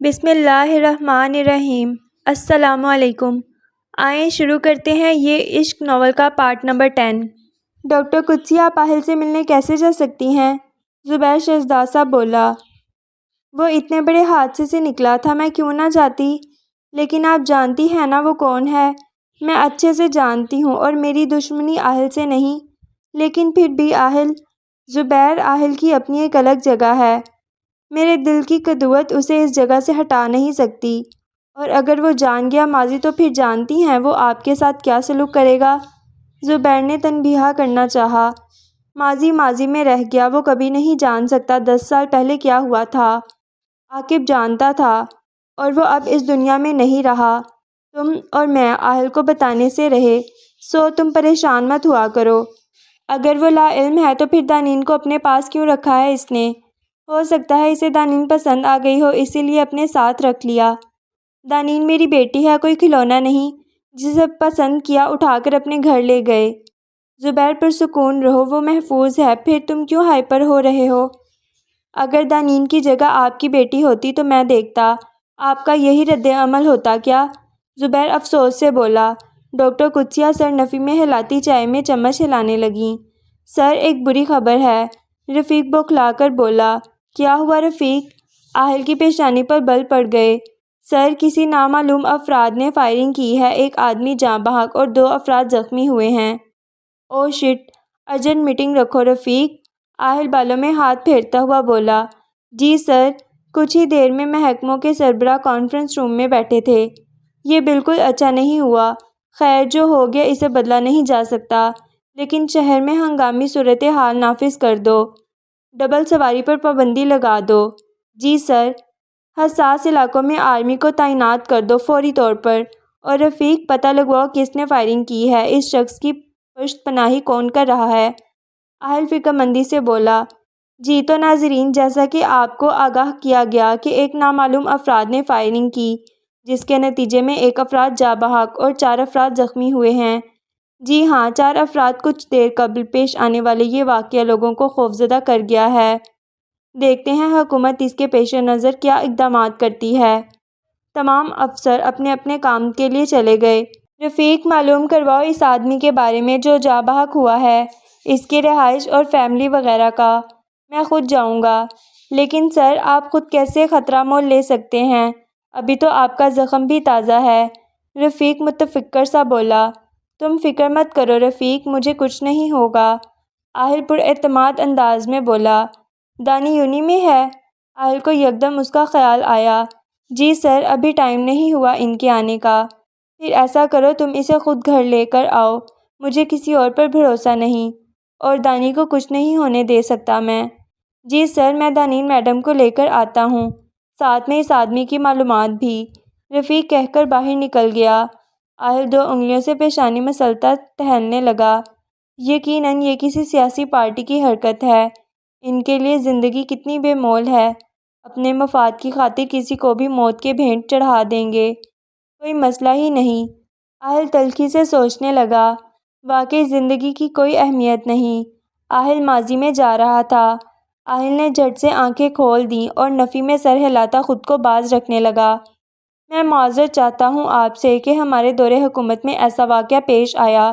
بسم اللہ الرحمن الرحیم۔ السلام علیکم۔ آئیں شروع کرتے ہیں یہ عشق ناول کا پارٹ نمبر 10۔ ڈاکٹر قدسی آپ آہل سے ملنے کیسے جا سکتی ہیں؟ زبیر شہزاد صاحب بولا۔ وہ اتنے بڑے حادثے سے نکلا تھا، میں کیوں نہ جاتی؟ لیکن آپ جانتی ہیں نا وہ کون ہے؟ میں اچھے سے جانتی ہوں، اور میری دشمنی آہل سے نہیں، لیکن پھر بھی آہل۔ زبیر، آہل کی اپنی ایک الگ جگہ ہے۔ میرے دل کی قدوت اسے اس جگہ سے ہٹا نہیں سکتی، اور اگر وہ جان گیا ماضی تو پھر جانتی ہیں وہ آپ کے ساتھ کیا سلوک کرے گا؟ زبیر نے تنبیہ کرنا چاہا۔ ماضی ماضی میں رہ گیا، وہ کبھی نہیں جان سکتا 10 سال پہلے کیا ہوا تھا۔ عاقب جانتا تھا، اور وہ اب اس دنیا میں نہیں رہا۔ تم اور میں آہل کو بتانے سے رہے، سو تم پریشان مت ہوا کرو۔ اگر وہ لا علم ہے تو پھر دانین کو اپنے پاس کیوں رکھا ہے اس نے؟ ہو سکتا ہے اسے دانین پسند آ گئی ہو، اسی لیے اپنے ساتھ رکھ لیا۔ دانین میری بیٹی ہے، کوئی کھلونا نہیں، جسے پسند کیا اٹھا کر اپنے گھر لے گئے۔ زبیر، پرسکون رہو، وہ محفوظ ہے، پھر تم کیوں ہائپر ہو رہے ہو؟ اگر دانین کی جگہ آپ کی بیٹی ہوتی تو میں دیکھتا، آپ کا یہی رد عمل ہوتا کیا؟ زبیر افسوس سے بولا۔ ڈاکٹر قدسیہ سر نفی میں ہلاتی چائے میں چمچ ہلانے لگیں۔ سر، ایک بری خبر ہے، رفیق بوکھلا کر بولا۔ کیا ہوا رفیق؟ آہل کی پیشانی پر بل پڑ گئے۔ سر، کسی نامعلوم افراد نے فائرنگ کی ہے، ایک آدمی جاں بحق اور 2 افراد زخمی ہوئے ہیں۔ اوہ شٹ، ارجنٹ میٹنگ رکھو رفیق، آہل بالوں میں ہاتھ پھیرتا ہوا بولا۔ جی سر۔ کچھ ہی دیر میں محکموں کے سربراہ کانفرنس روم میں بیٹھے تھے۔ یہ بالکل اچھا نہیں ہوا، خیر جو ہو گیا اسے بدلا نہیں جا سکتا، لیکن شہر میں ہنگامی صورتحال نافذ کر دو، ڈبل سواری پر پابندی لگا دو۔ جی سر۔ حساس علاقوں میں آرمی کو تعینات کر دو فوری طور پر، اور رفیق پتہ لگواؤ کس نے فائرنگ کی ہے، اس شخص کی پشت پناہی کون کر رہا ہے؟ آہل فکر مندی سے بولا۔ جی تو ناظرین، جیسا کہ آپ کو آگاہ کیا گیا کہ ایک نامعلوم افراد نے فائرنگ کی، جس کے نتیجے میں 1 افراد جاں بحق اور 4 افراد زخمی ہوئے ہیں۔ جی ہاں، 4 افراد کچھ دیر قبل پیش آنے والے یہ واقعہ لوگوں کو خوفزدہ کر گیا ہے۔ دیکھتے ہیں حکومت اس کے پیش نظر کیا اقدامات کرتی ہے۔ تمام افسر اپنے اپنے کام کے لیے چلے گئے۔ رفیق، معلوم کرواؤ اس آدمی کے بارے میں جو جاں بحق ہوا ہے، اس کی رہائش اور فیملی وغیرہ کا۔ میں خود جاؤں گا۔ لیکن سر، آپ خود کیسے خطرہ مول لے سکتے ہیں؟ ابھی تو آپ کا زخم بھی تازہ ہے۔ رفیق متفکر سا بولا۔ تم فکر مت کرو رفیق، مجھے کچھ نہیں ہوگا، آہل پر اعتماد انداز میں بولا۔ دانی یونی میں ہے؟ آہل کو یکدم اس کا خیال آیا۔ جی سر، ابھی ٹائم نہیں ہوا ان کے آنے کا۔ پھر ایسا کرو تم اسے خود گھر لے کر آؤ، مجھے کسی اور پر بھروسہ نہیں، اور دانی کو کچھ نہیں ہونے دے سکتا میں۔ جی سر، میں دانین میڈم کو لے کر آتا ہوں، ساتھ میں اس آدمی کی معلومات بھی، رفیق کہہ کر باہر نکل گیا۔ آہل 2 انگلیوں سے پیشانی مسلتا ٹہلنے لگا۔ یقیناً یہ کسی سیاسی پارٹی کی حرکت ہے، ان کے لیے زندگی کتنی بے مول ہے، اپنے مفاد کی خاطر کسی کو بھی موت کے بھینٹ چڑھا دیں گے، کوئی مسئلہ ہی نہیں۔ آہل تلخی سے سوچنے لگا، واقعی زندگی کی کوئی اہمیت نہیں۔ آہل ماضی میں جا رہا تھا۔ آہل نے جھٹ سے آنکھیں کھول دیں اور نفی میں سر ہلاتا خود کو باز رکھنے لگا۔ میں معذرت چاہتا ہوں آپ سے کہ ہمارے دور حکومت میں ایسا واقعہ پیش آیا،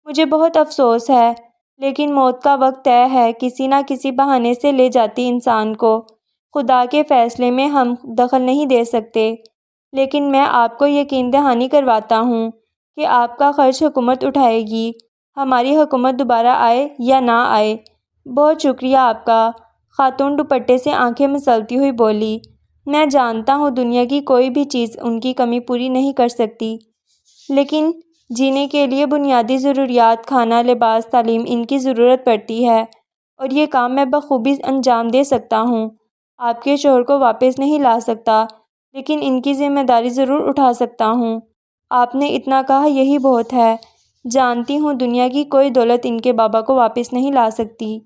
مجھے بہت افسوس ہے، لیکن موت کا وقت طے ہے، کسی نہ کسی بہانے سے لے جاتی انسان کو، خدا کے فیصلے میں ہم دخل نہیں دے سکتے، لیکن میں آپ کو یقین دہانی کرواتا ہوں کہ آپ کا خرچ حکومت اٹھائے گی، ہماری حکومت دوبارہ آئے یا نہ آئے۔ بہت شکریہ آپ کا، خاتون دوپٹے سے آنکھیں مسلتی ہوئی بولی۔ میں جانتا ہوں دنیا کی کوئی بھی چیز ان کی کمی پوری نہیں کر سکتی، لیکن جینے کے لیے بنیادی ضروریات، کھانا، لباس، تعلیم، ان کی ضرورت پڑتی ہے، اور یہ کام میں بخوبی انجام دے سکتا ہوں۔ آپ کے شوہر کو واپس نہیں لا سکتا، لیکن ان کی ذمہ داری ضرور اٹھا سکتا ہوں۔ آپ نے اتنا کہا یہی بہت ہے۔ جانتی ہوں دنیا کی کوئی دولت ان کے بابا کو واپس نہیں لا سکتی۔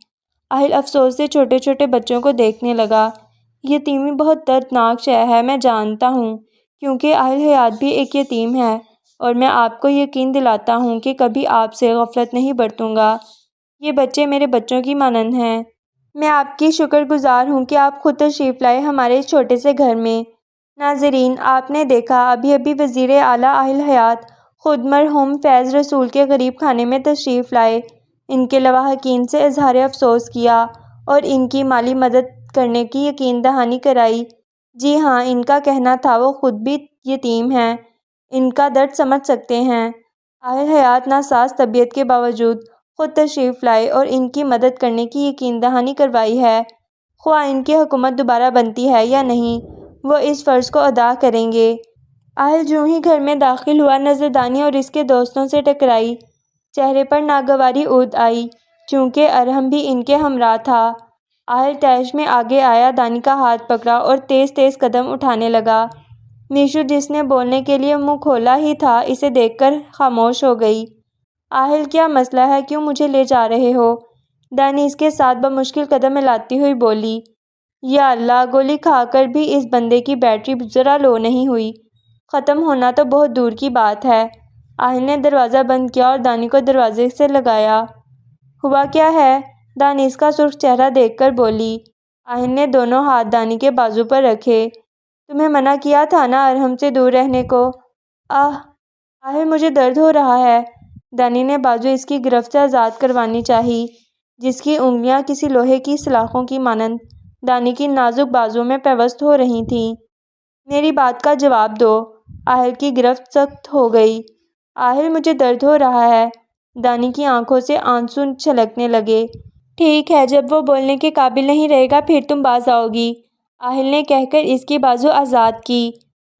آہل افسوس سے چھوٹے چھوٹے بچوں کو دیکھنے لگا۔ یتیمی بہت دردناک شے ہے، میں جانتا ہوں، کیونکہ آہل حیات بھی ایک یتیم ہے، اور میں آپ کو یقین دلاتا ہوں کہ کبھی آپ سے غفلت نہیں برتوں گا۔ یہ بچے میرے بچوں کی مانند ہیں۔ میں آپ کی شکر گزار ہوں کہ آپ خود تشریف لائے ہمارے اس چھوٹے سے گھر میں۔ ناظرین، آپ نے دیکھا ابھی ابھی وزیر اعلیٰ اہل حیات خود مرحوم فیض رسول کے غریب خانے میں تشریف لائے، ان کے لواحقین سے اظہار افسوس کیا اور ان کی مالی مدد کرنے کی یقین دہانی کرائی۔ جی ہاں، ان کا کہنا تھا وہ خود بھی یتیم ہیں، ان کا درد سمجھ سکتے ہیں۔ اہل حیات ناساز طبیعت کے باوجود خود تشریف لائے اور ان کی مدد کرنے کی یقین دہانی کروائی ہے۔ خواہ ان کی حکومت دوبارہ بنتی ہے یا نہیں، وہ اس فرض کو ادا کریں گے۔ اہل جوں ہی گھر میں داخل ہوا، نظر دانی اور اس کے دوستوں سے ٹکرائی۔ چہرے پر ناگواری اود آئی، چونکہ ارحم بھی ان کے ہمراہ تھا۔ اہل طیش میں آگے آیا، دانی کا ہاتھ پکڑا اور تیز تیز قدم اٹھانے لگا۔ میشو، جس نے بولنے کے لیے منہ کھولا ہی تھا، اسے دیکھ کر خاموش ہو گئی۔ اہل، کیا مسئلہ ہے؟ کیوں مجھے لے جا رہے ہو؟ دانی اس کے ساتھ بمشکل قدم ملاتی ہوئی بولی۔ یا اللہ، گولی کھا کر بھی اس بندے کی بیٹری ذرا لو نہیں ہوئی، ختم ہونا تو بہت دور کی بات ہے۔ اہل نے دروازہ بند کیا اور دانی کو دروازے سے لگایا۔ ہوا کیا ہے؟ دانی اس کا سرخ چہرہ دیکھ کر بولی۔ اہل نے دونوں ہاتھ دانی کے بازو پر رکھے۔ تمہیں منع کیا تھا نا ارحم سے دور رہنے کو؟ اہل، مجھے درد ہو رہا ہے۔ دانی نے بازو اس کی گرفت سے آزاد کروانی چاہی، جس کی انگلیاں کسی لوہے کی سلاخوں کی مانند دانی کی نازک بازوؤں میں پیوست ہو رہی تھیں۔ میری بات کا جواب دو۔ اہل کی گرفت سخت ہو گئی۔ اہل، مجھے درد ہو رہا ہے۔ دانی کی آنکھوں سے آنسو چھلکنے لگے۔ ٹھیک ہے، جب وہ بولنے کے قابل نہیں رہے گا پھر تم باز آؤ گی، اہل نے کہہ کر اس کی بازو آزاد کی۔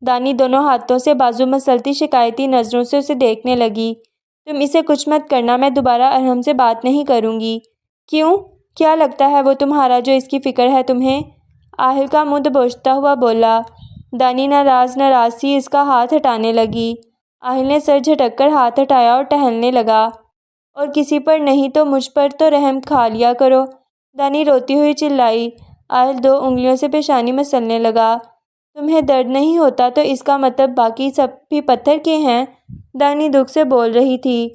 دانی دونوں ہاتھوں سے بازو مسلتی شکایتی نظروں سے اسے دیکھنے لگی۔ تم اسے کچھ مت کرنا، میں دوبارہ ارحم سے بات نہیں کروں گی۔ کیوں؟ کیا لگتا ہے وہ تمہارا جو اس کی فکر ہے تمہیں؟ اہل کا منہ دبوچتا ہوا بولا۔ دانی ناراض سی اس کا ہاتھ ہٹانے لگی۔ اہل نے سر جھٹک کر ہاتھ ہٹایا اور ٹہلنے لگا۔ اور کسی پر نہیں تو مجھ پر تو رحم کھا لیا کرو، دانی روتی ہوئی چلائی۔ اہل دو انگلیوں سے پیشانی مسلنے لگا۔ تمہیں درد نہیں ہوتا تو اس کا مطلب باقی سب بھی پتھر کے ہیں؟ دانی دکھ سے بول رہی تھی۔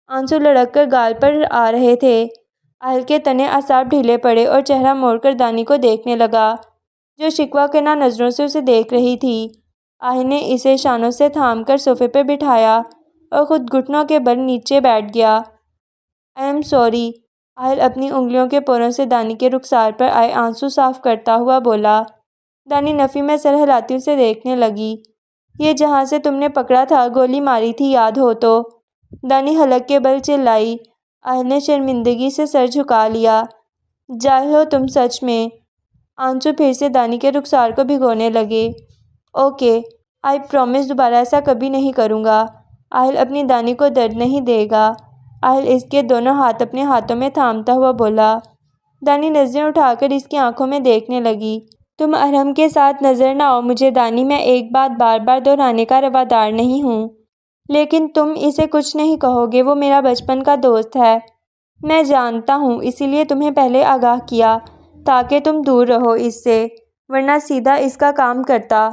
آنسو لڑک کر گال پر آ رہے تھے۔ اہل کے تنے اعصاب ڈھیلے پڑے اور چہرہ موڑ کر دانی کو دیکھنے لگا، جو شکوہ کناں نظروں سے اسے دیکھ رہی تھی۔ اہل نے اسے شانوں سے تھام کر صوفے پہ بٹھایا اور خود گھٹنوں کے بل نیچے بیٹھ گیا۔ آئی ایم سوری، اہل اپنی انگلیوں کے پوروں سے دانی کے رخسار پر آئے آنسو صاف کرتا ہوا بولا۔ دانی نفی میں سر ہلاتی اسے دیکھنے لگی۔ یہ جہاں سے تم نے پکڑا تھا، گولی ماری تھی، یاد ہو تو؟ دانی حلق کے بل چلائی۔ اہل نے شرمندگی سے سر جھکا لیا۔ جاہل ہو تم سچ میں۔ آنسو پھر سے دانی کے رخسار کو بھگونے لگے۔ اوکے، آئی پرومس دوبارہ ایسا کبھی نہیں کروں گا۔ اہل اپنی دانی کو درد نہیں دے گا۔ اہل اس کے دونوں ہاتھ اپنے ہاتھوں میں تھامتا ہوا بولا۔ دانی نظریں اٹھا کر اس کی آنکھوں میں دیکھنے لگی۔ تم ارحم کے ساتھ نظر نہ آؤ مجھے دانی، میں ایک بات بار بار دہرانے کا روادار نہیں ہوں، لیکن تم اسے کچھ نہیں کہو گے، وہ میرا بچپن کا دوست ہے۔ میں جانتا ہوں، اسی لیے تمہیں پہلے آگاہ کیا تاکہ تم دور رہو اس سے، ورنہ سیدھا اس کا کام کرتا۔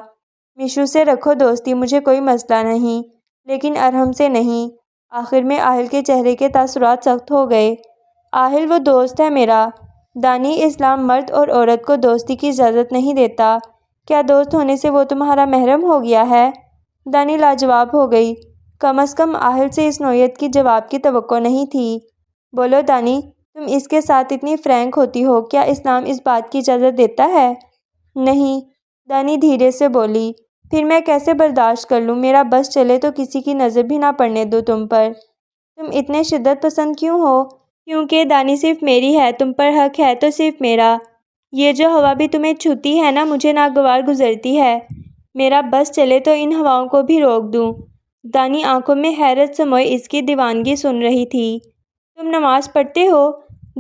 میشو سے رکھو دوستی، مجھے کوئی مسئلہ نہیں، لیکن ارحم سے نہیں۔ آخر میں اہل کے چہرے کے تاثرات سخت ہو گئے۔ اہل، وہ دوست ہے میرا۔ دانی، اسلام مرد اور عورت کو دوستی کی اجازت نہیں دیتا، کیا دوست ہونے سے وہ تمہارا محرم ہو گیا ہے؟ دانی لاجواب ہو گئی۔ کم از کم اہل سے اس نوعیت کی جواب کی توقع نہیں تھی۔ بولو دانی، تم اس کے ساتھ اتنی فرینک ہوتی ہو، کیا اسلام اس بات کی اجازت دیتا ہے؟ نہیں، دانی دھیرے سے بولی۔ پھر میں کیسے برداشت کر لوں؟ میرا بس چلے تو کسی کی نظر بھی نہ پڑنے دوں تم پر۔ تم اتنے شدت پسند کیوں ہو؟ کیونکہ دانی صرف میری ہے، تم پر حق ہے تو صرف میرا۔ یہ جو ہوا بھی تمہیں چھوتی ہے نا، مجھے ناگوار گزرتی ہے۔ میرا بس چلے تو ان ہواؤں کو بھی روک دوں۔ دانی آنکھوں میں حیرت سموئے اس کی دیوانگی سن رہی تھی۔ تم نماز پڑھتے ہو؟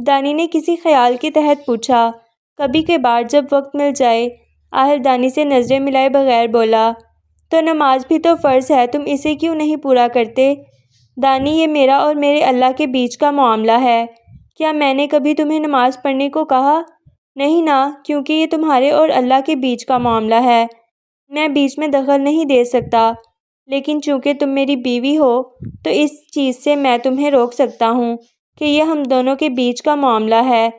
دانی نے کسی خیال کے تحت پوچھا۔ کبھی کبھار جب وقت مل جائے، اہل دانی سے نظریں ملائے بغیر بولا۔ تو نماز بھی تو فرض ہے، تم اسے کیوں نہیں پورا کرتے؟ دانی، یہ میرا اور میرے اللہ کے بیچ کا معاملہ ہے، کیا میں نے کبھی تمہیں نماز پڑھنے کو کہا؟ نہیں نا، کیونکہ یہ تمہارے اور اللہ کے بیچ کا معاملہ ہے، میں بیچ میں دخل نہیں دے سکتا، لیکن چونکہ تم میری بیوی ہو تو اس چیز سے میں تمہیں روک سکتا ہوں کہ یہ ہم دونوں کے بیچ کا معاملہ ہے۔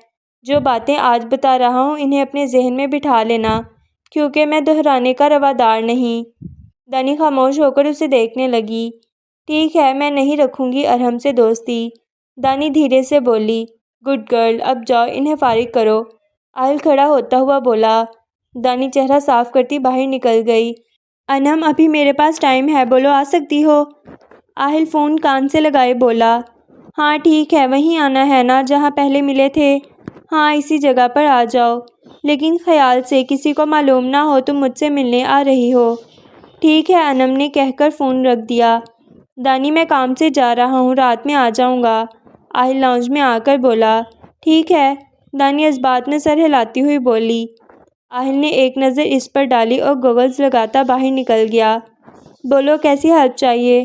جو باتیں آج بتا رہا ہوں انہیں اپنے ذہن میں بٹھا لینا، کیونکہ میں دہرانے کا روادار نہیں۔ دانی خاموش ہو کر اسے دیکھنے لگی۔ ٹھیک ہے، میں نہیں رکھوں گی ارحم سے دوستی، دانی دھیرے سے بولی۔ گڈ گرل، اب جاؤ انہیں فارغ کرو، آہل کھڑا ہوتا ہوا بولا۔ دانی چہرہ صاف کرتی باہر نکل گئی۔ انم، ابھی میرے پاس ٹائم ہے، بولو آ سکتی ہو؟ آہل فون کان سے لگائے بولا۔ ہاں ٹھیک ہے، وہیں آنا ہے نا جہاں پہلے ملے تھے؟ ہاں اسی جگہ پر آ جاؤ، لیکن خیال سے کسی کو معلوم نہ ہو تم مجھ سے ملنے آ رہی ہو۔ ٹھیک ہے انم نے کہہ کر فون رکھ دیا۔ دانی، میں کام سے جا رہا ہوں، رات میں آ جاؤں گا، آہل لاؤنج میں آ کر بولا۔ ٹھیک ہے، دانی اس بات میں سر ہلاتی ہوئی بولی۔ آہل نے ایک نظر اس پر ڈالی اور گوگلز لگاتا باہر نکل گیا۔ بولو کیسی ہیلپ چاہیے؟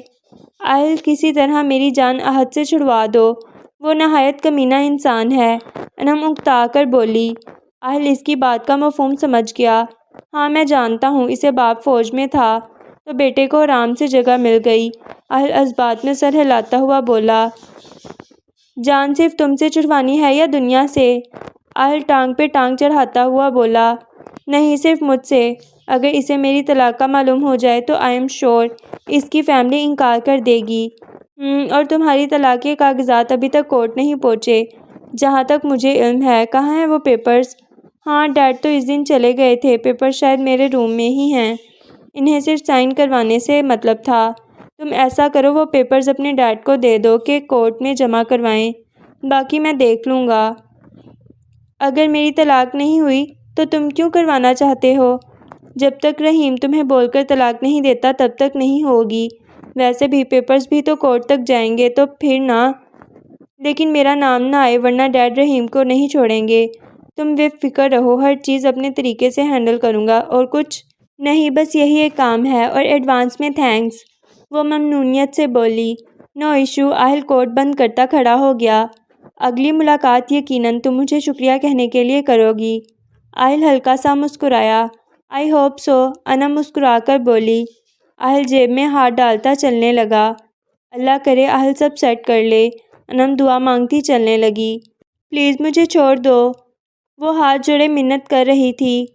آہل، کسی طرح میری جان احد سے چھڑوا دو، وہ نہایت کمینہ انسان ہے، انم اکتا کر بولی۔ آہل اس کی بات کا مفہوم سمجھ گیا۔ ہاں میں جانتا ہوں، اسے باپ فوج میں تھا تو بیٹے کو آرام سے جگہ مل گئی، آہل اس بات میں سر ہلاتا ہوا بولا۔ جان صرف تم سے چھڑوانی ہے یا دنیا سے؟ آہل ٹانگ پہ ٹانگ چڑھاتا ہوا بولا۔ نہیں، صرف مجھ سے، اگر اسے میری طلاق کا معلوم ہو جائے تو آئی ایم شور اس کی فیملی انکار کر دے گی۔ اور تمہاری طلاق کے کاغذات ابھی تک کورٹ نہیں پہنچے جہاں تک مجھے علم ہے، کہاں ہیں وہ پیپرز؟ ہاں ڈیڈ تو اس دن چلے گئے تھے، پیپرز شاید میرے روم میں ہی ہیں، انہیں صرف سائن کروانے سے مطلب تھا۔ تم ایسا کرو، وہ پیپرز اپنے ڈیڈ کو دے دو کہ کورٹ میں جمع کروائیں، باقی میں دیکھ لوں گا۔ اگر میری طلاق نہیں ہوئی تو تم کیوں کروانا چاہتے ہو؟ جب تک رحیم تمہیں بول کر طلاق نہیں دیتا تب تک نہیں ہوگی، ویسے بھی پیپرز بھی تو کورٹ تک جائیں گے تو پھر نہ، لیکن میرا نام نہ آئے ورنہ ڈیڈ رحیم کو نہیں چھوڑیں گے۔ تم بے فکر رہو، ہر چیز اپنے طریقے سے ہینڈل کروں گا۔ اور کچھ نہیں، بس یہی ایک کام ہے، اور ایڈوانس میں تھینکس، وہ ممنونیت سے بولی۔ نو ایشو، آہل کوٹ بند کرتا کھڑا ہو گیا۔ اگلی ملاقات یقیناً تم مجھے شکریہ کہنے کے لیے کرو گی۔ آہل ہلکا سا مسکرایا۔ آئی ہوپ سو، انم مسکرا کر بولی۔ آہل جیب میں ہاتھ ڈالتا چلنے لگا۔ اللہ کرے آہل سب سیٹ کر لے، انم دعا مانگتی چلنے لگی۔ پلیز مجھے چھوڑ دو، وہ ہاتھ جوڑے منت کر رہی تھی۔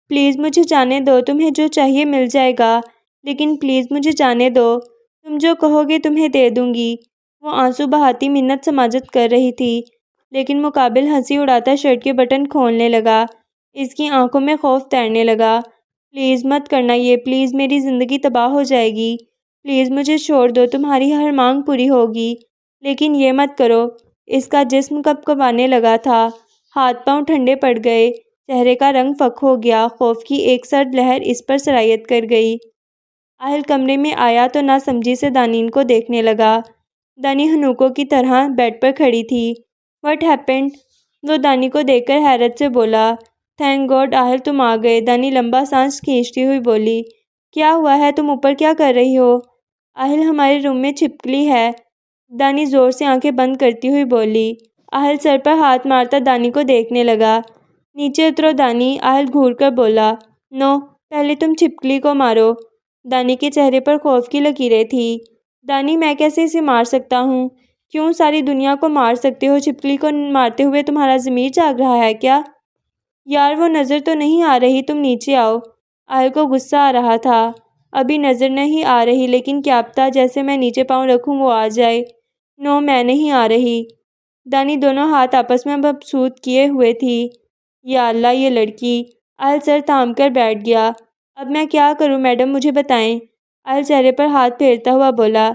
پلیز مجھے جانے دو، تمہیں جو چاہیے مل جائے گا، لیکن پلیز مجھے جانے دو، تم جو کہو گے تمہیں دے دوں گی۔ وہ آنسو بہاتی منت سماجت کر رہی تھی، لیکن مقابل ہنسی اڑاتا شرٹ کے بٹن کھولنے لگا۔ اس کی آنکھوں میں خوف تیرنے لگا۔ پلیز مت کرنا یہ، پلیز میری زندگی تباہ ہو جائے گی، پلیز مجھے چھوڑ دو، تمہاری ہر مانگ پوری ہوگی، لیکن یہ مت کرو۔ اس کا جسم کپکپانے لگا تھا، ہاتھ پاؤں ٹھنڈے پڑ گئے، چہرے کا رنگ فک ہو گیا، خوف کی ایک سرد لہر اس پر سرایت کر گئی۔ آہل کمرے میں آیا تو نہ سمجھی سے دانین کو دیکھنے لگا۔ دانی ہنوکوں کی طرح بیڈ پر کھڑی تھی۔ What happened? وہ دانی کو دیکھ کر حیرت سے بولا۔ تھینک گاڈ آہل تم آ گئے، دانی لمبا سانس کھینچتی ہوئی بولی۔ کیا ہوا ہے، تم اوپر کیا کر رہی ہو؟ آہل ہمارے روم میں چھپکلی ہے، دانی زور سے آنکھیں بند کرتی ہوئی بولی۔ آہل سر پر ہاتھ مارتا دانی کو دیکھنے لگا۔ نیچے اترو دانی، آہل گھور کر بولا۔ نو، پہلے تم چھپکلی کو مارو۔ دانی کے چہرے پر خوف کی لکیریں تھیں۔ دانی، میں کیسے اسے مار سکتا ہوں؟ کیوں ساری دنیا کو مار سکتے ہو، چھپکلی کو مارتے ہوئے تمہارا ضمیر جاگ رہا ہے کیا؟ یار وہ نظر تو نہیں آ رہی، تم نیچے آؤ۔ آہل کو غصہ آ رہا تھا۔ ابھی نظر نہیں آ رہی، لیکن کیا پتہ جیسے میں نیچے پاؤں رکھوں وہ آ جائے۔ نو، میں نہیں آ رہی۔ دانی دونوں ہاتھ آپس میں مبسوط کیے ہوئے تھی۔ یا اللہ یہ لڑکی، آہل سر تھام کر بیٹھ گیا۔ اب میں کیا کروں میڈم، مجھے بتائیں، آہل چہرے پر ہاتھ پھیرتا ہوا بولا۔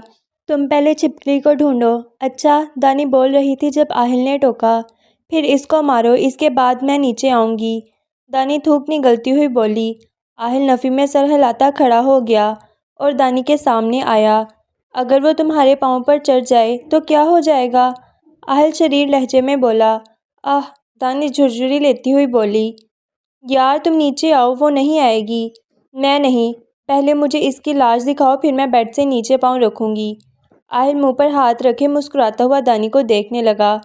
تم پہلے چھپکلی کو ڈھونڈو۔ اچھا، دانی بول رہی تھی جب آہل نے ٹوکا۔ پھر اس کو مارو، اس کے بعد میں نیچے آؤں گی، دانی تھوک نگلتی ہوئی بولی۔ آہل نفی میں سر ہلاتا کھڑا ہو گیا اور دانی کے سامنے آیا۔ اگر وہ تمہارے پاؤں پر چڑھ جائے تو کیا ہو جائے گا؟ آہل شریر لہجے میں بولا۔ دانی جھرجھری لیتی ہوئی بولی۔ یار تم نیچے آؤ، وہ نہیں آئے گی۔ میں نہیں، پہلے مجھے اس کی لاش دکھاؤ، پھر میں بیڈ سے نیچے پاؤں رکھوں گی۔ آہل منہ پر ہاتھ رکھے مسکراتا ہوا دانی کو دیکھنے لگا۔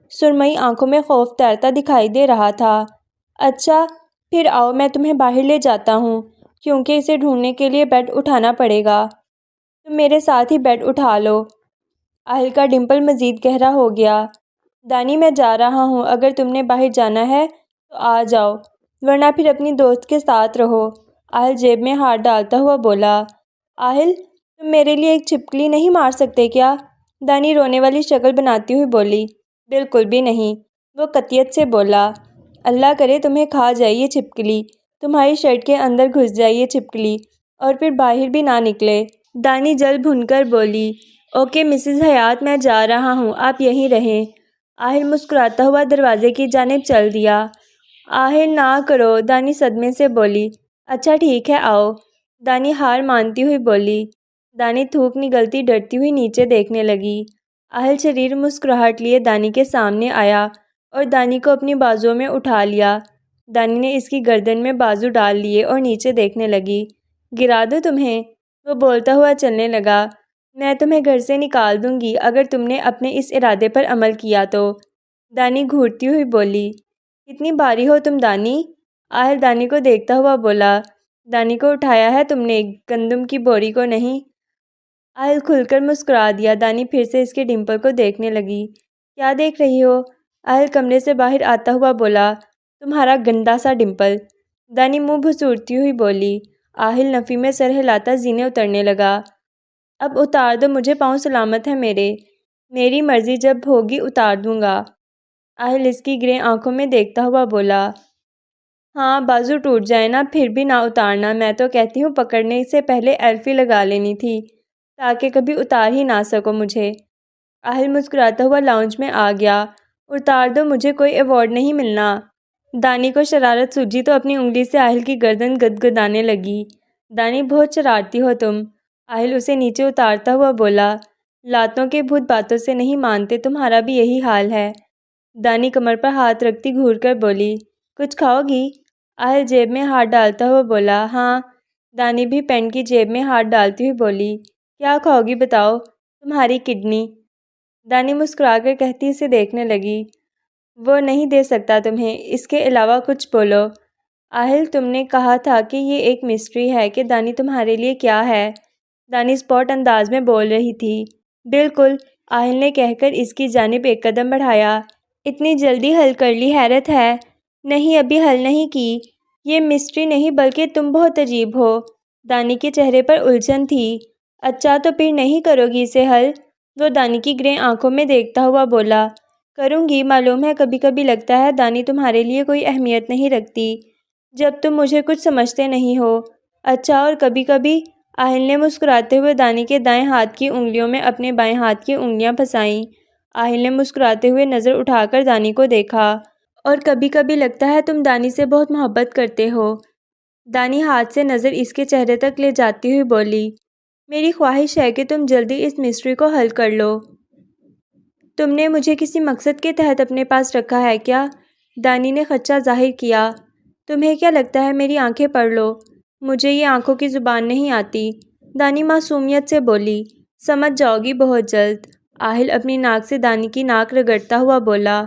سرمئی آنکھوں میں خوف تیرتا دکھائی دے رہا تھا۔ اچھا، پھر آؤ، میں تمہیں باہر لے جاتا ہوں، کیونکہ اسے ڈھونڈنے کے لیے بیڈ اٹھانا پڑے گا۔ تم میرے ساتھ ہی بیڈ اٹھا لو۔ آہل کا ڈمپل مزید گہرا ہو گیا۔ دانی میں جا رہا ہوں، اگر تم نے باہر جانا ہے تو آ جاؤ، ورنہ پھر اپنی دوست کے ساتھ رہو۔ آہل جیب میں ہاتھ ڈالتا ہوا بولا۔ آہل تم میرے لیے ایک چھپکلی نہیں مار سکتے کیا؟ دانی رونے والی شکل بناتی ہوئی بولی۔ بالکل بھی نہیں، وہ قطعیت سے بولا۔ اللہ کرے تمہیں کھا جائے یہ چھپکلی، تمہاری شرٹ کے اندر گھس جائے یہ چھپکلی اور پھر باہر بھی نہ نکلے۔ دانی جل بھن کر بولی۔ اوکے مسز حیات، میں جا رہا ہوں، آپ یہیں رہیں۔ آہل مسکراتا ہوا دروازے کی جانب چل دیا۔ آہل نہ کرو، دانی صدمے سے بولی۔ اچھا ٹھیک ہے آؤ، دانی ہار مانتی ہوئی بولی۔ دانی تھوک نگلتی ڈرتی ہوئی نیچے دیکھنے لگی۔ آہل شریر مسکراہٹ لیے دانی کے سامنے آیا اور دانی کو اپنی بازوؤں میں اٹھا لیا۔ دانی نے اس کی گردن میں بازو ڈال لیے اور نیچے دیکھنے لگی۔ گرا دوں تمہیں؟ وہ بولتا ہوا چلنے لگا۔ میں تمہیں گھر سے نکال دوں گی اگر تم نے اپنے اس ارادے پر عمل کیا تو، دانی گھورتی ہوئی بولی۔ کتنی بھاری ہو تم دانی؟ آہل دانی کو دیکھتا ہوا بولا۔ دانی کو اٹھایا ہے تم نے، گندم کی بوری کو نہیں۔ آہل کھل کر مسکرا دیا۔ دانی پھر سے اس کے ڈمپل کو دیکھنے لگی۔ کیا دیکھ رہی ہو؟ آہل کمرے سے باہر آتا ہوا بولا۔ تمہارا گندا سا ڈمپل، دانی منہ بھسورتی ہوئی بولی۔ آہل نفی میں سر ہلاتا زینے اترنے لگا۔ اب اتار دو مجھے، پاؤں سلامت ہیں میرے، میری مرضی جب ہوگی اتار دوں گا۔ آہل اس کی گرے آنکھوں میں دیکھتا ہوا بولا۔ ہاں بازو ٹوٹ جائے نا پھر بھی نہ اتارنا، میں تو کہتی ہوں پکڑنے سے پہلے ایلفی لگا لینی تھی تاکہ کبھی اتار ہی نہ سکو مجھے۔ آہل مسکراتا ہوا لاؤنج میں آ گیا۔ اتار دو مجھے، کوئی ایوارڈ نہیں ملنا۔ دانی کو شرارت سوجی تو اپنی انگلی سے آہل کی گردن گدگدانے لگی۔ دانی بہت شرارتی ہو تم، آہل اسے نیچے اتارتا ہوا بولا۔ لاتوں کے بھوت باتوں سے نہیں مانتے، تمہارا بھی یہی حال ہے۔ دانی کمر پر ہاتھ رکھتی گھور کر بولی۔ کچھ کھاؤ گی؟ آہل جیب میں ہاتھ ڈالتا ہوا بولا۔ ہاں، دانی بھی پینٹ کی جیب میں ہاتھ ڈالتی ہوئی بولی۔ کیا کھاؤ گی بتاؤ؟ تمہاری کڈنی، دانی مسکرا کر کہتی اسے دیکھنے لگی۔ وہ نہیں دے سکتا تمہیں، اس کے علاوہ کچھ بولو۔ آہل تم نے کہا تھا کہ یہ ایک مسٹری ہے کہ دانی تمہارے لیے کیا ہے، دانی اسپاٹ انداز میں بول رہی تھی۔ بالکل، آہل نے کہہ کر اس کی جانب ایک قدم بڑھایا۔ اتنی جلدی حل کر لی، حیرت ہے۔ نہیں ابھی حل نہیں کی، یہ مسٹری نہیں بلکہ تم بہت عجیب ہو۔ دانی کے چہرے پر الجھن تھی۔ اچھا تو پھر نہیں کرو گی اسے حل؟ وہ دانی کی گرے آنکھوں میں دیکھتا ہوا بولا۔ کروں گی، معلوم ہے کبھی کبھی لگتا ہے دانی تمہارے لیے کوئی اہمیت نہیں رکھتی جب تم مجھے کچھ سمجھتے نہیں ہو۔ اچھا اور کبھی کبھی؟ آہل نے مسکراتے ہوئے دانی کے دائیں ہاتھ کی انگلیوں میں اپنے بائیں ہاتھ کی انگلیاں پھنسائیں۔ آہل نے مسکراتے ہوئے نظر اٹھا کر دانی کو دیکھا۔ اور کبھی کبھی لگتا ہے تم دانی سے بہت محبت کرتے ہو۔ دانی ہاتھ سے نظر اس کے چہرے تک لے جاتی ہوئی بولی۔ میری خواہش ہے کہ تم جلدی اس مسٹری کو حل کر لو۔ تم نے مجھے کسی مقصد کے تحت اپنے پاس رکھا ہے کیا؟ دانی نے خدشہ ظاہر کیا۔ تمہیں کیا لگتا ہے میری آنکھیں پڑھ لو؟ مجھے یہ آنکھوں کی زبان نہیں آتی، دانی معصومیت سے بولی۔ سمجھ جاؤ گی بہت جلد، آہل اپنی ناک سے دانی کی ناک رگڑتا ہوا بولا۔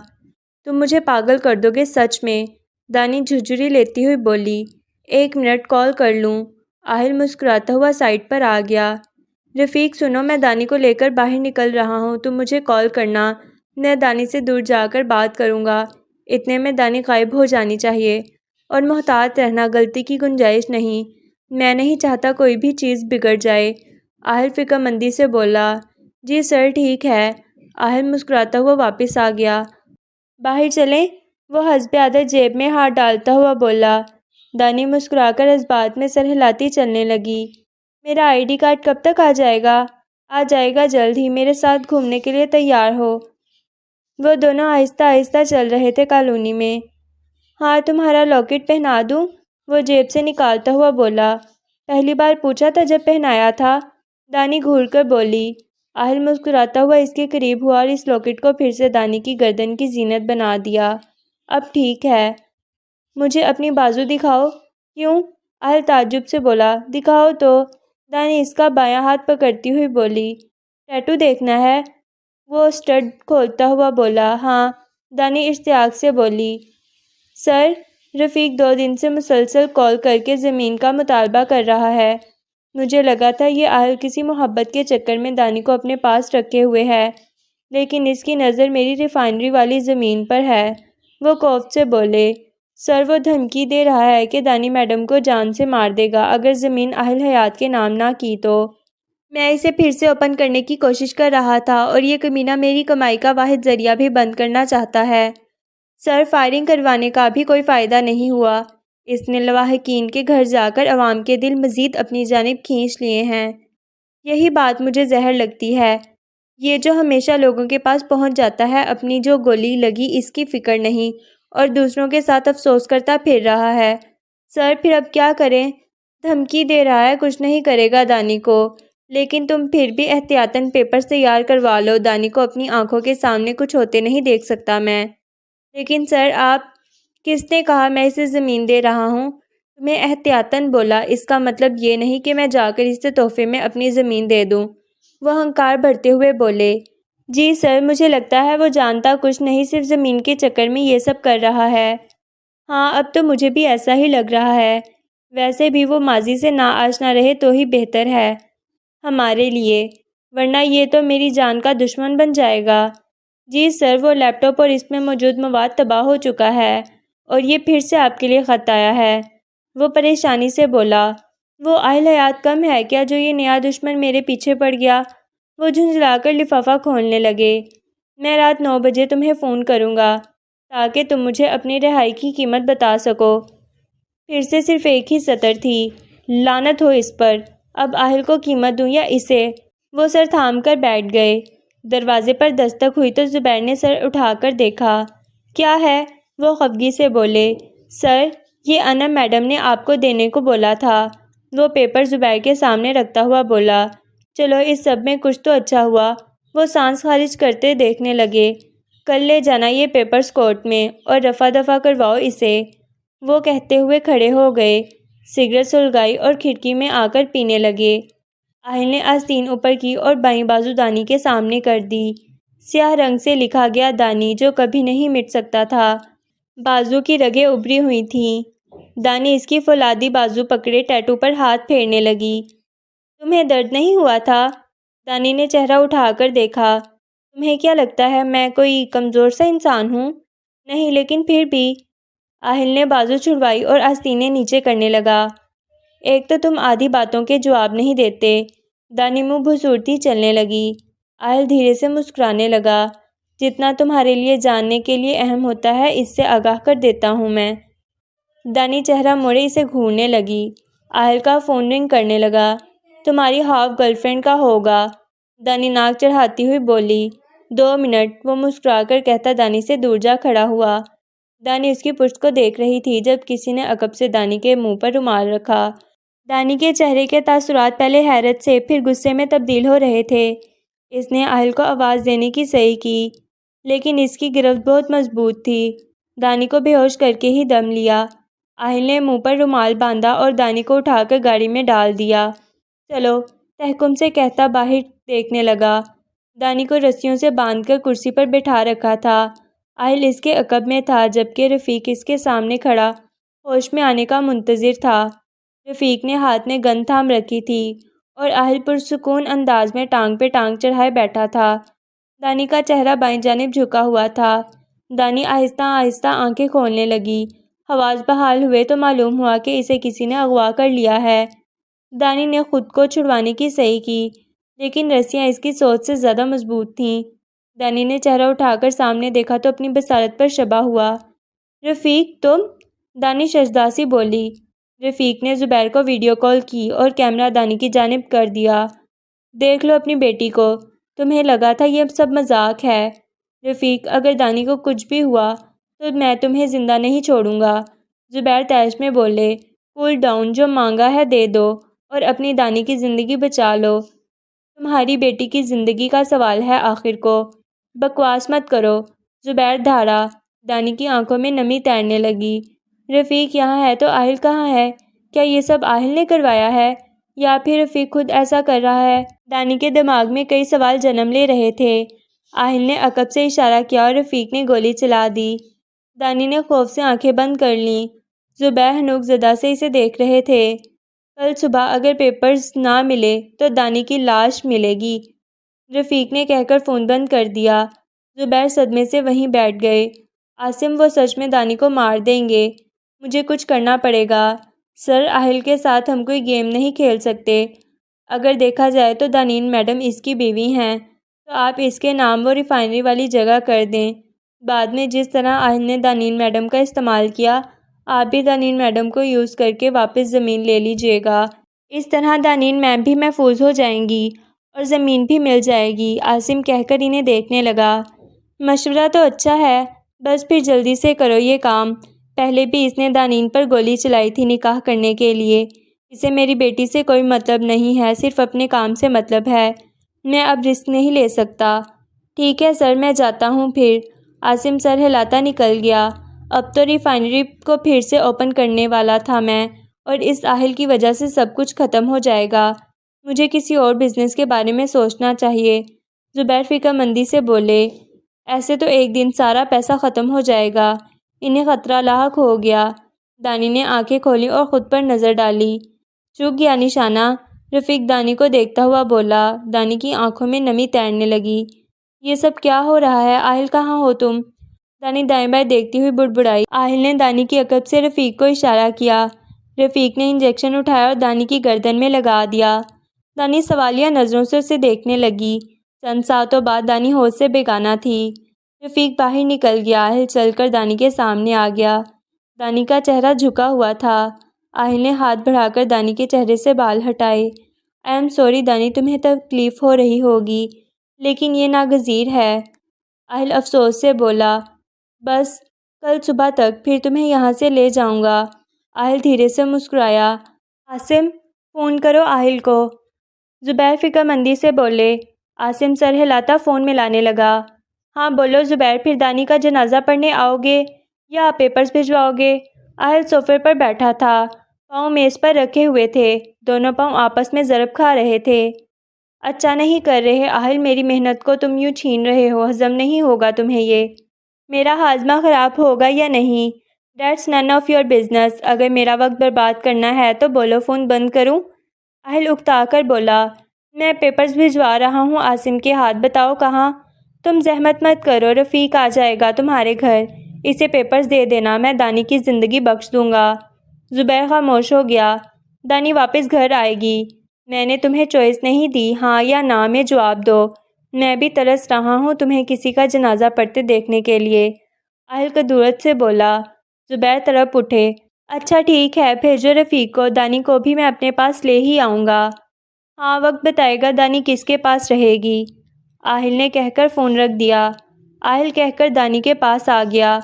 تم مجھے پاگل کر دو گے سچ میں، دانی جھرجھری لیتی ہوئی بولی۔ ایک منٹ کال کر لوں؟ آہل مسکراتا ہوا سائٹ پر آ گیا۔ رفیق سنو، میں دانی کو لے کر باہر نکل رہا ہوں، تم مجھے کال کرنا، میں دانی سے دور جا کر بات کروں گا۔ اتنے میں دانی غائب ہو جانی چاہیے، اور محتاط رہنا، غلطی کی گنجائش نہیں، میں نہیں چاہتا کوئی بھی چیز بگڑ جائے۔ آہل فکر مندی سے بولا۔ جی سر ٹھیک ہے۔ آہل مسکراتا ہوا واپس آ گیا۔ باہر چلیں؟ وہ حسب عادت جیب میں ہاتھ ڈالتا ہوا بولا۔ دانی مسکرا کر اس بات میں سر ہلاتی چلنے لگی۔ میرا آئی ڈی کارڈ کب تک آ جائے گا؟ آ جائے گا جلد ہی، میرے ساتھ گھومنے کے لیے تیار ہو؟ وہ دونوں آہستہ آہستہ چل رہے تھے کالونی میں۔ ہاں تمہارا لاکٹ پہنا دوں؟ وہ جیب سے نکالتا ہوا بولا۔ پہلی بار پوچھا تھا جب پہنایا تھا، دانی گھور کر بولی۔ آہل مسکراتا ہوا اس کے قریب ہوا اور اس لاکٹ کو پھر سے دانی کی گردن کی زینت بنا دیا۔ اب ٹھیک ہے، مجھے اپنی بازو دکھاؤ۔ کیوں؟ آہل تعجب سے بولا۔ دکھاؤ تو، دانی اس کا بایاں ہاتھ پکڑتی ہوئی بولی۔ ٹیٹو دیکھنا ہے؟ وہ اسٹڈ کھولتا ہوا بولا۔ ہاں، دانی اشتیاق سے بولی۔ سر، رفیق 2 دن سے مسلسل کال کر کے زمین کا مطالبہ کر رہا ہے، مجھے لگا تھا یہ آہل کسی محبت کے چکر میں دانی کو اپنے پاس رکھے ہوئے ہے، لیکن اس کی نظر میری ریفائنری والی زمین پر ہے۔ وہ خوف سے بولے۔ سر وہ دھمکی دے رہا ہے کہ دانی میڈم کو جان سے مار دے گا اگر زمین اہل حیات کے نام نہ کی تو۔ میں اسے پھر سے اوپن کرنے کی کوشش کر رہا تھا اور یہ کمینہ میری کمائی کا واحد ذریعہ بھی بند کرنا چاہتا ہے۔ سر فائرنگ کروانے کا بھی کوئی فائدہ نہیں ہوا۔ اس نے لواحقین کے گھر جا کر عوام کے دل مزید اپنی جانب کھینچ لیے ہیں۔ یہی بات مجھے زہر لگتی ہے۔ یہ جو ہمیشہ لوگوں کے پاس پہنچ جاتا ہے، اپنی جو گولی لگی اس کی فکر نہیں اور دوسروں کے ساتھ افسوس کرتا پھر رہا ہے۔ سر پھر اب کیا کریں؟ دھمکی دے رہا ہے کچھ نہیں کرے گا دانی کو، لیکن تم پھر بھی احتیاطاً پیپرز تیار کروا لو۔ دانی کو اپنی آنکھوں کے سامنے کچھ ہوتے نہیں دیکھ سکتا میں۔ لیکن سر آپ، کس نے کہا میں اسے زمین دے رہا ہوں؟ تمہیں احتیاطاً بولا، اس کا مطلب یہ نہیں کہ میں جا کر اسے تحفے میں اپنی زمین دے دوں۔ وہ ہنکار بھرتے ہوئے بولے، جی سر، مجھے لگتا ہے وہ جانتا کچھ نہیں، صرف زمین کے چکر میں یہ سب کر رہا ہے۔ ہاں، اب تو مجھے بھی ایسا ہی لگ رہا ہے۔ ویسے بھی وہ ماضی سے ناآشنا رہے تو ہی بہتر ہے ہمارے لیے، ورنہ یہ تو میری جان کا دشمن بن جائے گا۔ جی سر، وہ لیپ ٹاپ اور اس میں موجود مواد تباہ ہو چکا ہے اور یہ پھر سے آپ کے لیے خط آیا ہے۔ وہ پریشانی سے بولا، وہ اہل حیات کم ہے کیا جو یہ نیا دشمن میرے پیچھے پڑ گیا؟ وہ جھنجھلا کر لفافہ کھولنے لگے۔ میں رات 9 بجے تمہیں فون کروں گا تاکہ تم مجھے اپنی رہائی کی قیمت بتا سکو۔ پھر سے صرف ایک ہی سطر تھی، لعنت ہو اس پر، اب آہل کو قیمت دوں یا اسے؟ وہ سر تھام کر بیٹھ گئے۔ دروازے پر دستک ہوئی تو زبیر نے سر اٹھا کر دیکھا۔ کیا ہے؟ وہ خفگی سے بولے، سر یہ انم میڈم نے آپ کو دینے کو بولا تھا۔ وہ پیپر زبیر کے سامنے رکھتا ہوا بولا، چلو اس سب میں کچھ تو اچھا ہوا۔ وہ سانس خارج کرتے دیکھنے لگے، کل لے جانا یہ پیپرز کورٹ میں اور رفع دفع کرواؤ اسے۔ وہ کہتے ہوئے کھڑے ہو گئے، سگریٹ سلگائی اور کھڑکی میں آ کر پینے لگے۔ آہل نے آستین اوپر کی اور بائیں بازو دانی کے سامنے کر دی۔ سیاہ رنگ سے لکھا گیا دانی، جو کبھی نہیں مٹ سکتا تھا۔ بازو کی رگیں ابھری ہوئی تھیں۔ دانی اس کی فولادی بازو پکڑے ٹیٹو پر ہاتھ پھیرنے لگی۔ تمہیں درد نہیں ہوا تھا؟ دانی نے چہرہ اٹھا کر دیکھا۔ تمہیں کیا لگتا ہے میں کوئی کمزور سا انسان ہوں؟ نہیں، لیکن پھر بھی۔ آہل نے بازو چھڑوائی اور آستینیں نیچے کرنے لگا۔ ایک تو تم آدھی باتوں کے جواب نہیں دیتے۔ دانی منہ بھسورتی چلنے لگی۔ آہل دھیرے سے مسکرانے لگا، جتنا تمہارے لیے جاننے کے لیے اہم ہوتا ہے اس سے آگاہ کر دیتا ہوں میں۔ دانی چہرہ موڑے اسے گھورنے لگی۔ آہل کا فون رنگ کرنے لگا۔ تمہاری ہاف گرل فرینڈ کا ہوگا، دانی ناک چڑھاتی ہوئی بولی۔ 2 منٹ، وہ مسکرا کر کہتا دانی سے دور جا کھڑا ہوا۔ دانی اس کی پشت کو دیکھ رہی تھی جب کسی نے عقب سے دانی کے منہ پر رومال رکھا۔ دانی کے چہرے کے تاثرات پہلے حیرت سے پھر غصے میں تبدیل ہو رہے تھے۔ اس نے آہل کو آواز دینے کی صحیح کی، لیکن اس کی گرفت بہت مضبوط تھی۔ دانی کو بے ہوش کر کے ہی دم لیا۔ آہل نے منہ پر رومال باندھا اور دانی کو اٹھا کر گاڑی میں ڈال دیا۔ چلو، تحکم سے کہتا باہر دیکھنے لگا۔ دانی کو رسیوں سے باندھ کر کرسی پر بٹھا رکھا تھا۔ آہل اس کے عقب میں تھا جبکہ رفیق اس کے سامنے کھڑا ہوش میں آنے کا منتظر تھا۔ رفیق نے ہاتھ میں گن تھام رکھی تھی اور آہل پرسکون انداز میں ٹانگ پہ ٹانگ چڑھائے بیٹھا تھا۔ دانی کا چہرہ بائیں جانب جھکا ہوا تھا۔ دانی آہستہ آہستہ آنکھیں کھولنے لگی۔ حواس بحال ہوئے تو معلوم ہوا کہ اسے کسی نے اغوا کر لیا ہے۔ دانی نے خود کو چھڑوانے کی صحیح کی، لیکن رسیاں اس کی سوچ سے زیادہ مضبوط تھیں۔ دانی نے چہرہ اٹھا کر سامنے دیکھا تو اپنی بصارت پر شبہ ہوا۔ رفیق تم؟ دانی ششدار سی بولی۔ رفیق نے زبیر کو ویڈیو کال کی اور کیمرہ دانی کی جانب کر دیا۔ دیکھ لو اپنی بیٹی کو، تمہیں لگا تھا یہ سب مذاق ہے۔ رفیق، اگر دانی کو کچھ بھی ہوا تو میں تمہیں زندہ نہیں چھوڑوں گا۔ زبیر تیش میں بولے، کول ڈاؤن، جو مانگا ہے دے دو اور اپنی دانی کی زندگی بچا لو۔ تمہاری بیٹی کی زندگی کا سوال ہے آخر کو۔ بکواس مت کرو، زبیر دھاڑا۔ دانی کی آنکھوں میں نمی تیرنے لگی۔ رفیق یہاں ہے تو آہل کہاں ہے؟ کیا یہ سب آہل نے کروایا ہے یا پھر رفیق خود ایسا کر رہا ہے؟ دانی کے دماغ میں کئی سوال جنم لے رہے تھے۔ آہل نے عقب سے اشارہ کیا اور رفیق نے گولی چلا دی۔ دانی نے خوف سے آنکھیں بند کر لیں۔ زبیر حنوق زدہ سے اسے دیکھ رہے تھے۔ کل صبح اگر پیپرز نہ ملے تو دانی کی لاش ملے گی، رفیق نے کہہ کر فون بند کر دیا۔ زبیر صدمے سے وہیں بیٹھ گئے۔ عاصم وہ سچ میں دانی کو مار دیں گے، مجھے کچھ کرنا پڑے گا۔ سر اہل کے ساتھ ہم کوئی گیم نہیں کھیل سکتے۔ اگر دیکھا جائے تو دانین میڈم اس کی بیوی ہیں، تو آپ اس کے نام وہ ریفائنری والی جگہ کر دیں۔ بعد میں جس طرح اہل نے دانین میڈم کا استعمال کیا، آپ بھی دانین میڈم کو یوز کر کے واپس زمین لے لیجیے گا۔ اس طرح دانین میم بھی محفوظ ہو جائیں گی اور زمین بھی مل جائے گی۔ عاصم کہہ کر انہیں دیکھنے لگا۔ مشورہ تو اچھا ہے، بس پھر جلدی سے کرو یہ کام۔ پہلے بھی اس نے دانین پر گولی چلائی تھی نکاح کرنے کے لیے۔ اسے میری بیٹی سے کوئی مطلب نہیں ہے، صرف اپنے کام سے مطلب ہے۔ میں اب رسک نہیں لے سکتا۔ ٹھیک ہے سر، میں جاتا ہوں پھر۔ عاصم سر ہلاتا نکل گیا۔ اب تو ریفائنری کو پھر سے اوپن کرنے والا تھا میں، اور اس اہل کی وجہ سے سب کچھ ختم ہو جائے گا۔ مجھے کسی اور بزنس کے بارے میں سوچنا چاہیے۔ زبیر فکر مندی سے بولے، ایسے تو ایک دن سارا پیسہ ختم ہو جائے گا۔ انہیں خطرہ لاحق ہو گیا۔ دانی نے آنکھیں کھولی اور خود پر نظر ڈالی۔ چوک گیا نشانہ، رفیق دانی کو دیکھتا ہوا بولا۔ دانی کی آنکھوں میں نمی تیرنے لگی۔ یہ سب کیا ہو رہا ہے؟ آہل کہاں ہو تم؟ دانی دائیں بائیں دیکھتی ہوئی بڑبڑائی۔ آہل نے دانی کی عقب سے رفیق کو اشارہ کیا۔ رفیق نے انجیکشن اٹھایا اور دانی کی گردن میں لگا دیا۔ دانی سوالیہ نظروں سے اسے دیکھنے لگی۔ چند ساعتوں بعد دانی ہوش سے بیگانہ تھی۔ رفیق باہر نکل گیا۔ آہل چل کر دانی کے سامنے آ گیا۔ دانی کا چہرہ جھکا ہوا تھا۔ آہل نے ہاتھ بڑھا کر دانی کے چہرے سے بال ہٹائے۔ آئی ایم سوری دانی، تمہیں تکلیف ہو رہی ہوگی، لیکن یہ ناگزیر ہے۔ آہل افسوس سے بولا، بس کل صبح تک، پھر تمہیں یہاں سے لے جاؤں گا۔ آہل دھیرے سے مسکرایا۔ عاصم، فون کرو آہل کو۔ زبیر فکر مندی سے بولے۔ عاصم سر ہلاتا فون ملانے لگا۔ ہاں بولو زبیر، پھر دانی کا جنازہ پڑھنے آؤ گے یا پیپرز بھجواؤ گے؟ آہل صوفے پر بیٹھا تھا، پاؤں میز پر رکھے ہوئے تھے، دونوں پاؤں آپس میں ضرب کھا رہے تھے۔ اچھا نہیں کر رہے آہل، میری محنت کو تم یوں چھین رہے ہو، ہضم نہیں ہوگا تمہیں یہ۔ میرا ہاضمہ خراب ہوگا یا نہیں، that's none of your business. اگر میرا وقت برباد کرنا ہے تو بولو، فون بند کروں؟ آہل اکتا کر بولا، میں پیپرز بھجوا رہا ہوں عاصم کے ہاتھ، بتاؤ کہاں؟ تم زحمت مت کرو، رفیق آ جائے گا تمہارے گھر، اسے پیپرز دے دینا، میں دانی کی زندگی بخش دوں گا۔ زبیر خاموش ہو گیا۔ دانی واپس گھر آئے گی، میں نے تمہیں چوائس نہیں دی، ہاں یا نا میں جواب دو۔ میں بھی ترس رہا ہوں تمہیں کسی کا جنازہ پڑھتے دیکھنے کے لیے۔ آہل کدورت سے بولا۔ زبیر تڑپ اٹھے۔ اچھا ٹھیک ہے، بھیجو رفیق کو، دانی کو بھی میں اپنے پاس لے ہی آؤں گا۔ ہاں وقت بتائے گا دانی کس کے پاس رہے گی۔ آہل نے کہہ کر فون رکھ دیا۔ آہل کہہ کر دانی کے پاس آ گیا۔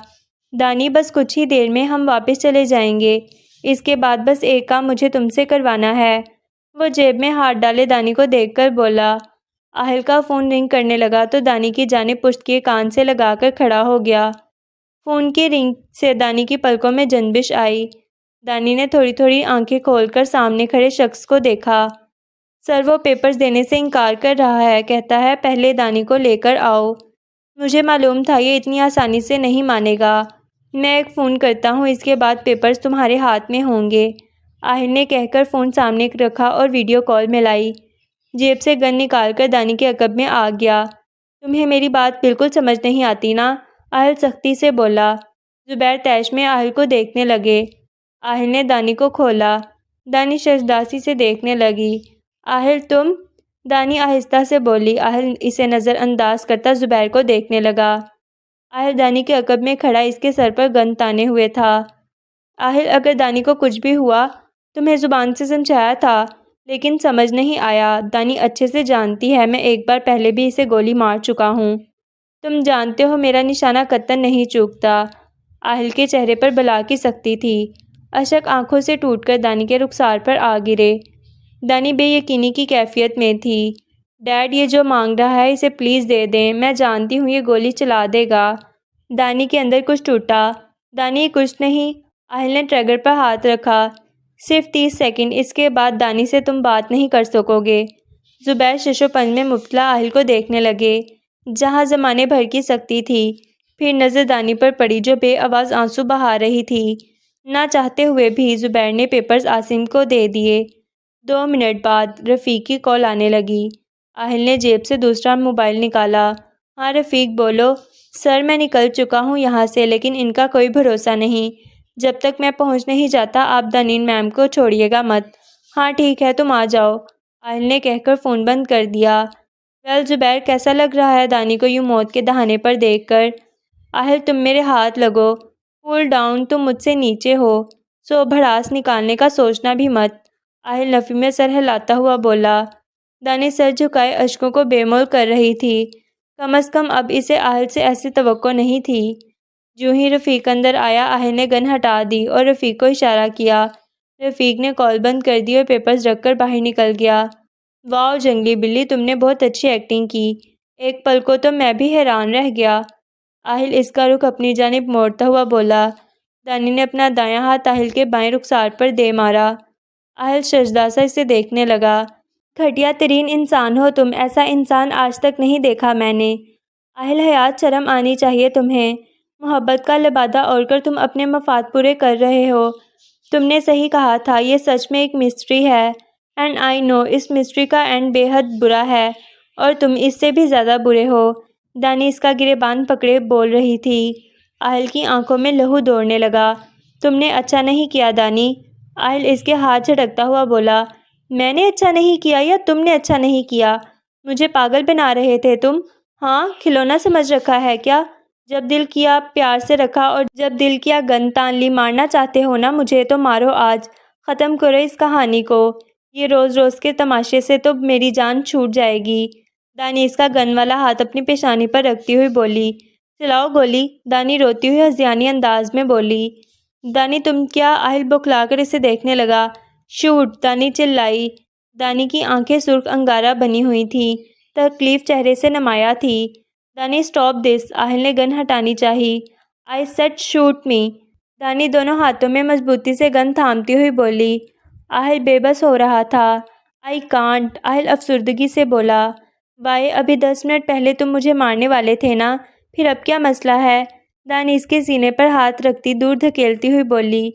دانی بس کچھ ہی دیر میں ہم واپس چلے جائیں گے، اس کے بعد بس ایک کام مجھے تم سے کروانا ہے۔ وہ جیب میں ہاتھ ڈالے دانی کو دیکھ کر بولا۔ آہل کا فون رنگ کرنے لگا تو دانی کی جانب پشت کے کان سے لگا کر کھڑا ہو گیا۔ فون کی رنگ سے دانی کی پلکوں میں جنبش آئی۔ دانی نے تھوڑی تھوڑی آنکھیں کھول کر سامنے کھڑے شخص کو دیکھا۔ سر وہ پیپرز دینے سے انکار کر رہا ہے، کہتا ہے پہلے دانی کو لے کر آؤ۔ مجھے معلوم تھا یہ اتنی آسانی سے نہیں مانے گا۔ میں ایک فون کرتا ہوں، اس کے بعد پیپرز تمہارے ہاتھ میں ہوں گے۔ آہل نے کہہ کر فون سامنے رکھا اور ویڈیو کال ملائی۔ جیب سے گن نکال کر دانی کے عقب میں آ گیا۔ تمہیں میری بات بالکل سمجھ نہیں آتی نا؟ آہل سختی سے بولا۔ زبیر طیش میں آہل کو دیکھنے لگے۔ آہل نے دانی کو کھولا۔ دانی ششداسی سے دیکھنے لگی۔ آہل تم؟ دانی آہستہ سے بولی۔ آہل اسے نظر انداز کرتا زبیر کو دیکھنے لگا۔ آہل دانی کے عقب میں کھڑا اس کے سر پر گن تانے ہوئے تھا۔ آہل اگر دانی کو کچھ بھی ہوا، تمہیں زبان سے سمجھایا تھا، لیکن سمجھ نہیں آیا۔ دانی اچھے سے جانتی ہے میں ایک بار پہلے بھی اسے گولی مار چکا ہوں۔ تم جانتے ہو میرا نشانہ قطعاً نہیں چوکتا۔ آہل کے چہرے پر بلا کی سختی تھی۔ اشک آنکھوں سے ٹوٹ کر دانی کے رخسار پر آ گرے۔ دانی بے یقینی کی کیفیت میں تھی۔ ڈیڈ یہ جو مانگ رہا ہے اسے پلیز دے دیں، میں جانتی ہوں یہ گولی چلا دے گا۔ دانی کے اندر کچھ ٹوٹا۔ دانی کچھ نہیں۔ آہل نے ٹریگر پر ہاتھ رکھا۔ صرف 30 سیکنڈ، اس کے بعد دانی سے تم بات نہیں کر سکو گے۔ زبیر شش و پنج میں مبتلا آہل کو دیکھنے لگے، جہاں زمانے بھر کی سختی تھی، پھر نظر دانی پر پڑی جو بے آواز آنسو بہا رہی تھی۔ نہ چاہتے ہوئے بھی زبیر نے پیپرز عاصم کو دے دیے۔ 2 منٹ بعد رفیق کی کال آنے لگی۔ آہل نے جیب سے دوسرا موبائل نکالا۔ ہاں رفیق بولو۔ سر میں نکل چکا ہوں یہاں سے، لیکن ان کا کوئی بھروسہ نہیں۔ جب تک میں پہنچ نہیں جاتا آپ دانین میم کو چھوڑیے گا مت۔ ہاں ٹھیک ہے، تم آ جاؤ، آہل نے کہہ کر فون بند کر دیا۔ ویل زبیر، کیسا لگ رہا ہے دانی کو یوں موت کے دہانے پر دیکھ کر؟ آہل، تم میرے ہاتھ لگو، کول ڈاؤن، تم مجھ سے نیچے ہو، سو بھڑاس نکالنے کا سوچنا بھی مت، آہل نفی میں سر ہلاتا ہوا بولا۔ دانی سر جھکائے اشکوں کو بے مول کر رہی تھی، کم از کم اب اسے آہل سے ایسی توقع نہیں تھی۔ جو ہی رفیق اندر آیا آہل نے گن ہٹا دی اور رفیق کو اشارہ کیا۔ رفیق نے کال بند کر دی اور پیپرز رکھ کر باہر نکل گیا۔ واؤ جنگلی بلی، تم نے بہت اچھی ایکٹنگ کی، ایک پل کو تو میں بھی حیران رہ گیا۔ آہل اس کا رخ اپنی جانب موڑتا ہوا بولا۔ دانی نے اپنا دایاں ہاتھ آہل کے بائیں رخسار پر دے مارا۔ آہل شرمسار سا اسے دیکھنے لگا۔ گھٹیا ترین انسان ہو تم، ایسا انسان آج تک نہیں دیکھا میں نے۔ آہل حیات، شرم آنی چاہیے تمہیں، محبت کا لبادہ اوڑھ کر تم اپنے مفاد پورے کر رہے ہو۔ تم نے صحیح کہا تھا، یہ سچ میں ایک مسٹری ہے، اینڈ آئی نو اس مسٹری کا اینڈ بے حد برا ہے، اور تم اس سے بھی زیادہ برے ہو۔ دانی اس کا گریبان پکڑے بول رہی تھی۔ آہل کی آنکھوں میں لہو دوڑنے لگا۔ تم نے اچھا نہیں کیا دانی، آہل اس کے ہاتھ جھٹکتا ہوا بولا۔ میں نے اچھا نہیں کیا یا تم نے اچھا نہیں کیا؟ مجھے پاگل بنا رہے تھے تم؟ ہاں، کھلونا سمجھ رکھا ہے کیا؟ جب دل کیا پیار سے رکھا، اور جب دل کیا گن تان لی۔ مارنا چاہتے ہو نا مجھے تو مارو، آج ختم کرو اس کہانی کو، یہ روز روز کے تماشے سے تو میری جان چھوٹ جائے گی۔ دانی اس کا گن والا ہاتھ اپنی پیشانی پر رکھتی ہوئی بولی۔ چلاؤ گولی، دانی روتی ہوئی ہذیانی انداز میں بولی۔ دانی تم کیا؟ آہل بوکھلا کر اسے دیکھنے لگا۔ شوٹ، دانی چلائی۔ دانی کی آنکھیں سرخ انگارہ بنی ہوئی تھیں، تکلیف چہرے سے نمایاں تھی۔ دانی اسٹاپ دس، آہل نے گن ہٹانی چاہی۔ آئی سیڈ شوٹ می، دانی دونوں ہاتھوں میں مضبوطی سے گن تھامتی ہوئی بولی۔ آہل بے بس ہو رہا تھا۔ آئی کانٹ، آہل افسردگی سے بولا۔ وائے، ابھی 10 منٹ پہلے تم مجھے مارنے والے تھے نا، پھر اب کیا مسئلہ ہے؟ دانی اس کے سینے پر ہاتھ رکھتی دور دھکیلتی ہوئی بولی۔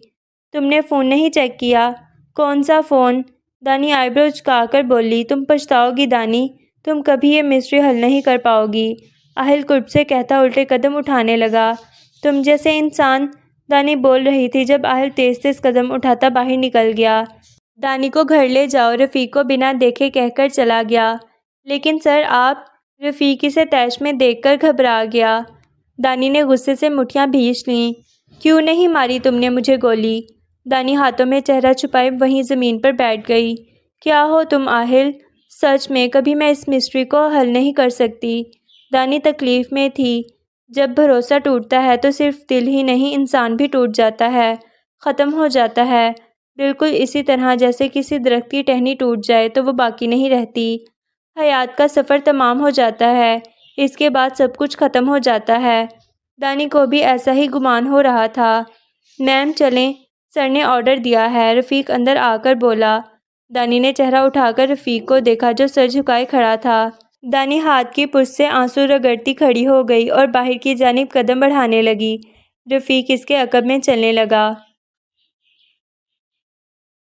تم نے فون نہیں چیک کیا؟ کون سا فون؟ دانی آئی برو جھکا کر بولی۔ تم پچھتاؤ گی دانی، تم کبھی یہ مسٹری حل نہیں کر پاؤ گی، آہل کرب سے کہتا الٹے قدم اٹھانے لگا۔ تم جیسے انسان، دانی بول رہی تھی جب آہل تیز تیز قدم اٹھاتا باہر نکل گیا۔ دانی کو گھر لے جاؤ، رفیق کو بنا دیکھے کہہ کر چلا گیا۔ لیکن سر آپ، رفیق اسے طیش میں دیکھ کر گھبرا گیا۔ دانی نے غصے سے مٹھیاں بھینچ لیں۔ کیوں نہیں ماری تم نے مجھے گولی؟ دانی ہاتھوں میں چہرہ چھپائے وہیں زمین پر بیٹھ گئی۔ کیا ہو تم آہل؟ سچ میں کبھی میں اس مسٹری کو حل نہیں کر سکتی۔ دانی تکلیف میں تھی۔ جب بھروسہ ٹوٹتا ہے تو صرف دل ہی نہیں انسان بھی ٹوٹ جاتا ہے، ختم ہو جاتا ہے، بالکل اسی طرح جیسے کسی درخت کی ٹہنی ٹوٹ جائے تو وہ باقی نہیں رہتی۔ حیات کا سفر تمام ہو جاتا ہے، اس کے بعد سب کچھ ختم ہو جاتا ہے۔ دانی کو بھی ایسا ہی گمان ہو رہا تھا۔ میم چلیں، سر نے آرڈر دیا ہے، رفیق اندر آ کر بولا۔ دانی نے چہرہ اٹھا کر رفیق کو دیکھا جو سر جھکائے کھڑا تھا۔ دانی ہاتھ کی پشت سے آنسو رگڑتی کھڑی ہو گئی اور باہر کی جانب قدم بڑھانے لگی۔ رفیق اس کے عقب میں چلنے لگا۔